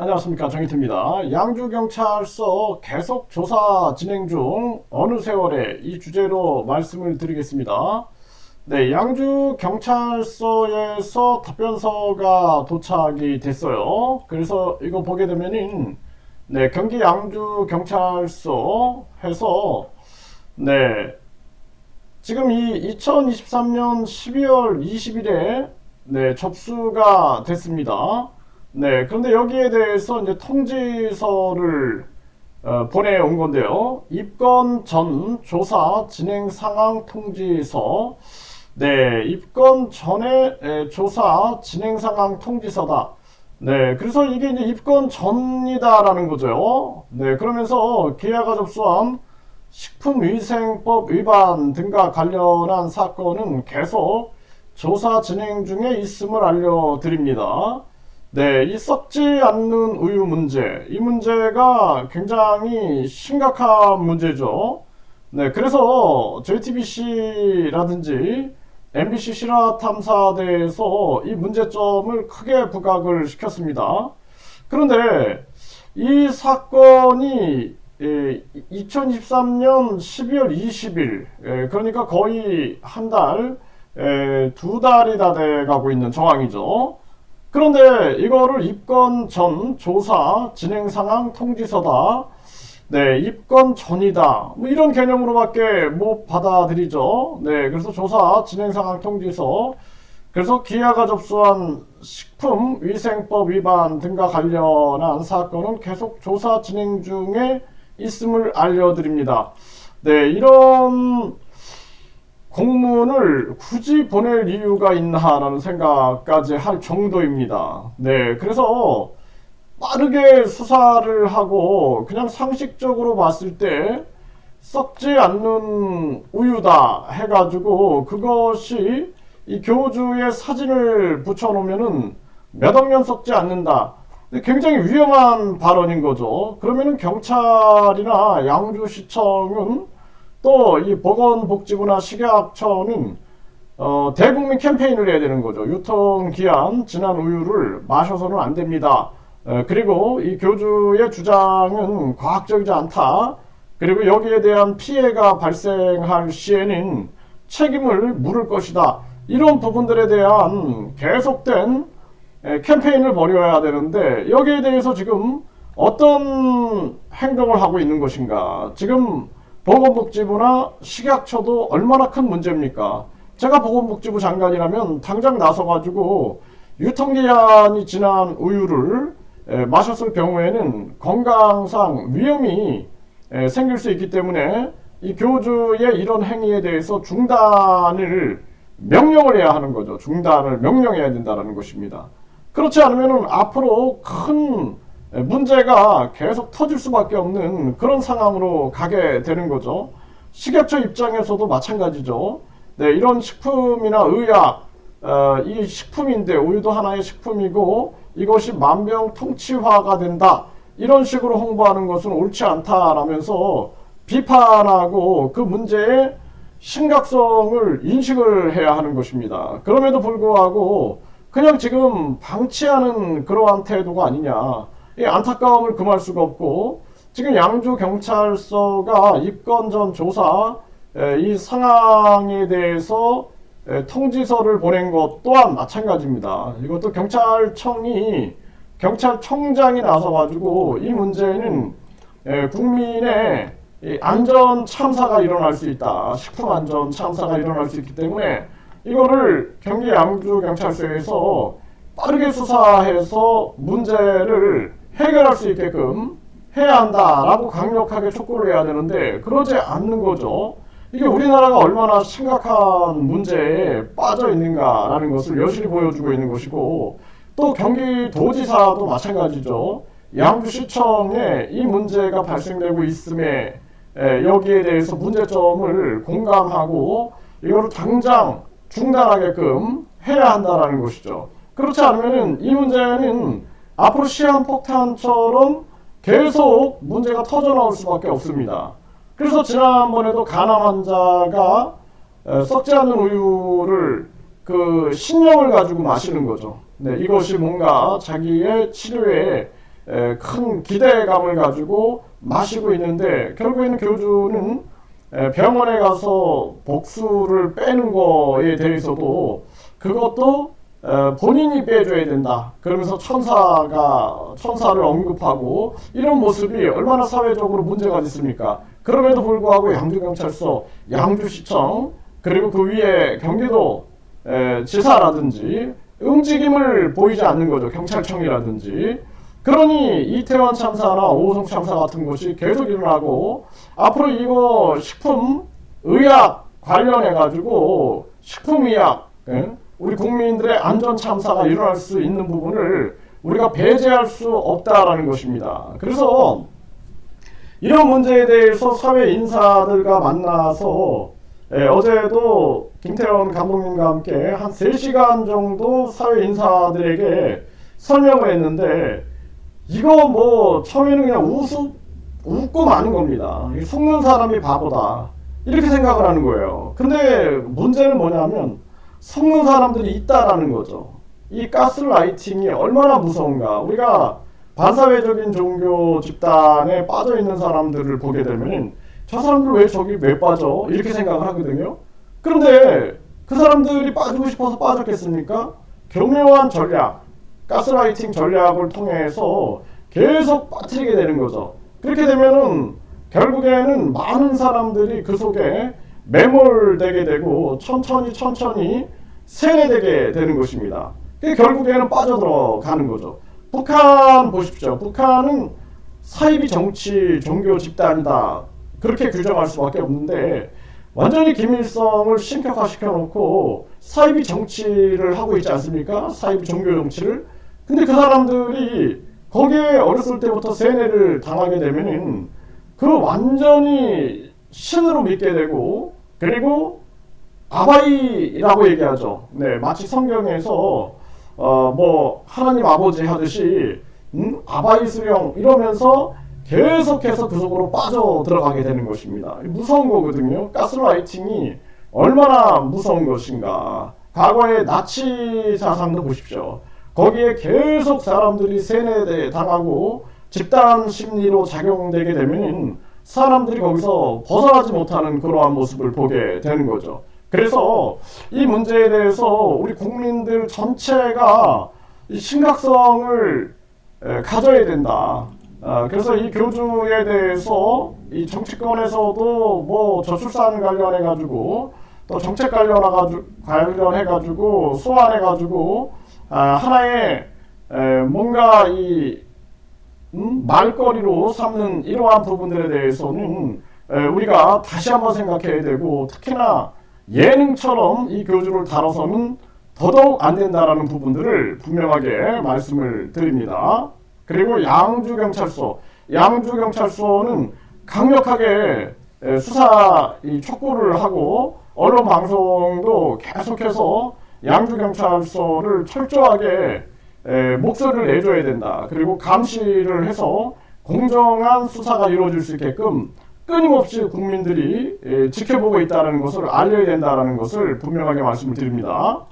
안녕하십니까, 정희태입니다. 양주경찰서 계속 조사 진행 중 어느 세월에 이 주제로 말씀을 드리겠습니다. 네, 양주경찰서에서 답변서가 도착이 됐어요. 그래서 이거 보게 되면은 네, 경기 양주경찰서 해서 네, 지금 이 2023년 12월 20일에 네, 접수가 됐습니다. 네, 그런데 여기에 대해서 이제 통지서를 보내온 건데요. 입건 전 조사 진행 상황 통지서. 네, 입건 전에 조사 진행 상황 통지서다. 네, 그래서 이게 이제 입건 전이다라는 거죠. 네, 그러면서 기아가 접수한 식품위생법 위반 등과 관련한 사건은 계속 조사 진행 중에 있음을 알려드립니다. 네, 이 썩지 않는 우유 문제, 이 문제가 굉장히 심각한 문제죠. 네, 그래서 JTBC라든지 MBC 실화탐사대에서 이 문제점을 크게 부각을 시켰습니다. 그런데 이 사건이 2023년 12월 20일, 그러니까 거의 한 달, 두 달이 다 돼가고 있는 정황이죠. 그런데 이거를 입건 전 조사 진행 상황 통지서다. 네, 입건 전이다. 뭐 이런 개념으로밖에 못 받아들이죠. 네, 그래서 조사 진행 상황 통지서. 그래서 기아가 접수한 식품위생법 위반 등과 관련한 사건은 계속 조사 진행 중에 있음을 알려드립니다. 네, 이런 공문을 굳이 보낼 이유가 있나라는 생각까지 할 정도입니다. 네, 그래서 빠르게 수사를 하고 그냥 상식적으로 봤을 때 썩지 않는 우유다 해가지고 그것이 이 교주의 사진을 붙여놓으면은 몇 억 년 썩지 않는다. 굉장히 위험한 발언인 거죠. 그러면은 경찰이나 양주시청은 또 이 보건복지부나 식약처는 대국민 캠페인을 해야 되는 거죠. 유통기한 지난 우유를 마셔서는 안 됩니다. 그리고 이 교주의 주장은 과학적이지 않다. 그리고 여기에 대한 피해가 발생할 시에는 책임을 물을 것이다. 이런 부분들에 대한 계속된 캠페인을 벌여야 되는데 여기에 대해서 지금 어떤 행동을 하고 있는 것인가. 지금 보건복지부나 식약처도 얼마나 큰 문제입니까? 제가 보건복지부 장관이라면 당장 나서가지고 유통기한이 지난 우유를 마셨을 경우에는 건강상 위험이 생길 수 있기 때문에 이 교주의 이런 행위에 대해서 중단을 명령을 해야 하는 거죠. 중단을 명령해야 된다는 것입니다. 그렇지 않으면 앞으로 큰 문제가 계속 터질 수밖에 없는 그런 상황으로 가게 되는 거죠. 식약처 입장에서도 마찬가지죠. 네, 이런 식품이나 의약, 이 식품인데 우유도 하나의 식품이고 이것이 만병통치화가 된다. 이런 식으로 홍보하는 것은 옳지 않다라면서 비판하고 그 문제의 심각성을 인식을 해야 하는 것입니다. 그럼에도 불구하고 그냥 지금 방치하는 그러한 태도가 아니냐. 이 안타까움을 금할 수가 없고 지금 양주경찰서가 입건 전 조사 이 상황에 대해서 통지서를 보낸 것 또한 마찬가지입니다. 이것도 경찰청장이 나서가지고 이 문제는 국민의 안전 참사가 일어날 수 있다. 식품 안전 참사가 일어날 수 있기 때문에 이거를 경기 양주경찰서에서 빠르게 수사해서 문제를 해결할 수 있게끔 해야 한다라고 강력하게 촉구를 해야 되는데 그러지 않는 거죠. 이게 우리나라가 얼마나 심각한 문제에 빠져 있는가라는 것을 여실히 보여주고 있는 것이고 또 경기도지사도 마찬가지죠. 양주시청에 이 문제가 발생되고 있음에 여기에 대해서 문제점을 공감하고 이거를 당장 중단하게끔 해야 한다라는 것이죠. 그렇지 않으면 이 문제는 앞으로 시한폭탄처럼 계속 문제가 터져 나올 수밖에 없습니다. 그래서 지난번에도 간암 환자가 썩지 않는 우유를 그 신념을 가지고 마시는 거죠. 네, 이것이 뭔가 자기의 치료에 큰 기대감을 가지고 마시고 있는데, 결국에는 교주는 병원에 가서 복수를 빼는 거에 대해서도 그것도 본인이 빼줘야 된다, 그러면서 천사를 언급하고, 이런 모습이 얼마나 사회적으로 문제가 있습니까? 그럼에도 불구하고 양주경찰서, 양주시청, 그리고 그 위에 경기도 지사라든지 움직임을 보이지 않는 거죠. 경찰청이라든지. 그러니 이태원 참사나 오송 참사 같은 것이 계속 일어나고, 앞으로 이거 식품 의약 관련해 가지고 식품의약, 우리 국민들의 안전 참사가 일어날 수 있는 부분을 우리가 배제할 수 없다라는 것입니다. 그래서 이런 문제에 대해서 사회 인사들과 만나서 어제도 김태원 감독님과 함께 한 3시간 정도 사회 인사들에게 설명을 했는데, 이거 뭐 처음에는 그냥 웃고 마는 겁니다. 속는 사람이 바보다, 이렇게 생각을 하는 거예요. 근데 문제는 뭐냐면 속는 사람들이 있다라는 거죠. 이 가스라이팅이 얼마나 무서운가. 우리가 반사회적인 종교 집단에 빠져 있는 사람들을 보게 되면 저 사람들 왜 저기 왜 빠져? 이렇게 생각을 하거든요. 그런데 그 사람들이 빠지고 싶어서 빠졌겠습니까? 교묘한 전략, 가스라이팅 전략을 통해서 계속 빠뜨리게 되는 거죠. 그렇게 되면은 결국에는 많은 사람들이 그 속에 매몰되게 되고 천천히 세뇌되게 되는 것입니다. 결국에는 빠져들어가는 거죠. 북한 보십시오. 북한은 사이비 정치 종교 집단이다, 그렇게 규정할 수밖에 없는데, 완전히 김일성을 신격화시켜 놓고 사이비 정치를 하고 있지 않습니까? 사이비 종교 정치를. 근데 그 사람들이 거기에 어렸을 때부터 세뇌를 당하게 되면은 그 완전히 신으로 믿게 되고, 그리고 아바이라고 얘기하죠. 네, 마치 성경에서 뭐 하나님 아버지 하듯이 아바이 수령 이러면서 계속해서 그 속으로 빠져 들어가게 되는 것입니다. 무서운 거거든요. 가스라이팅이 얼마나 무서운 것인가. 과거의 나치 사상도 보십시오. 거기에 계속 사람들이 세뇌 당하고 집단 심리로 작용되게 되면 사람들이 거기서 벗어나지 못하는 그러한 모습을 보게 되는 거죠. 그래서 이 문제에 대해서 우리 국민들 전체가 이 심각성을 가져야 된다. 그래서 이 교주에 대해서 이 정치권에서도 뭐 저출산 관련해 가지고 또 정책 관련해 가지고 소환해 가지고 하나의 뭔가 이 말거리로 삼는 이러한 부분들에 대해서는 우리가 다시 한번 생각해야 되고, 특히나 예능처럼 이 교주를 다뤄서는 더더욱 안 된다라는 부분들을 분명하게 말씀을 드립니다. 그리고 양주경찰서는 강력하게 수사 촉구를 하고, 언론 방송도 계속해서 양주경찰서를 철저하게 목소리를 내줘야 된다. 그리고 감시를 해서 공정한 수사가 이루어질 수 있게끔 끊임없이 국민들이 지켜보고 있다는 것을 알려야 된다는 것을 분명하게 말씀을 드립니다.